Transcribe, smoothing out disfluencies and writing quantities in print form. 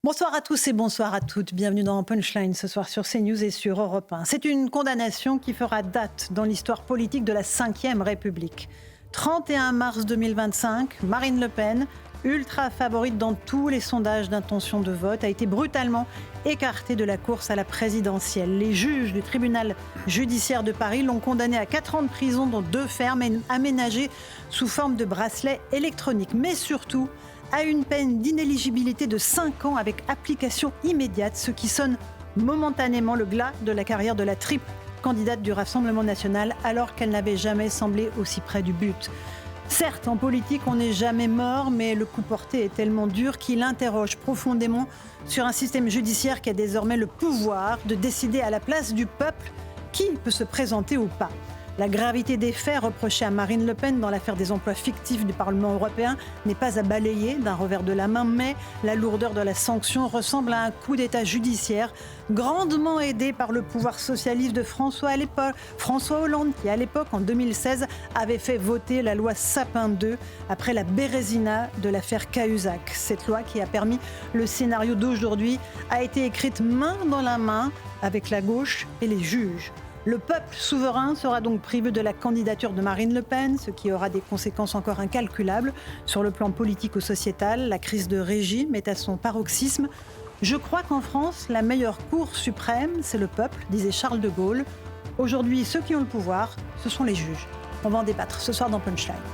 Bonsoir à tous et bonsoir à toutes. Bienvenue dans Punchline ce soir sur CNews et sur Europe 1. C'est une condamnation qui fera date dans l'histoire politique de la Ve République. 31 mars 2025, Marine Le Pen, ultra favorite dans tous les sondages d'intention de vote, a été brutalement écartée de la course à la présidentielle. Les juges du tribunal judiciaire de Paris l'ont condamnée à 4 ans de prison, dont 2 fermes aménagées sous forme de bracelet électronique. Mais surtout, à une peine d'inéligibilité de 5 ans avec application immédiate, ce qui sonne momentanément le glas de la carrière de la triple candidate du Rassemblement national, alors qu'elle n'avait jamais semblé aussi près du but. Certes, en politique, on n'est jamais mort, mais le coup porté est tellement dur qu'il interroge profondément sur un système judiciaire qui a désormais le pouvoir de décider à la place du peuple qui peut se présenter ou pas. La gravité des faits reprochés à Marine Le Pen dans l'affaire des emplois fictifs du Parlement européen n'est pas à balayer d'un revers de la main, mais la lourdeur de la sanction ressemble à un coup d'État judiciaire grandement aidé par le pouvoir socialiste de François Hollande, qui à l'époque, en 2016, avait fait voter la loi Sapin 2 après la bérésina de l'affaire Cahuzac. Cette loi qui a permis le scénario d'aujourd'hui a été écrite main dans la main avec la gauche et les juges. Le peuple souverain sera donc privé de la candidature de Marine Le Pen, ce qui aura des conséquences encore incalculables sur le plan politico-sociétal. La crise de régime est à son paroxysme. Je crois qu'en France, la meilleure cour suprême, c'est le peuple, disait Charles de Gaulle. Aujourd'hui, ceux qui ont le pouvoir, ce sont les juges. On va en débattre ce soir dans Punchline.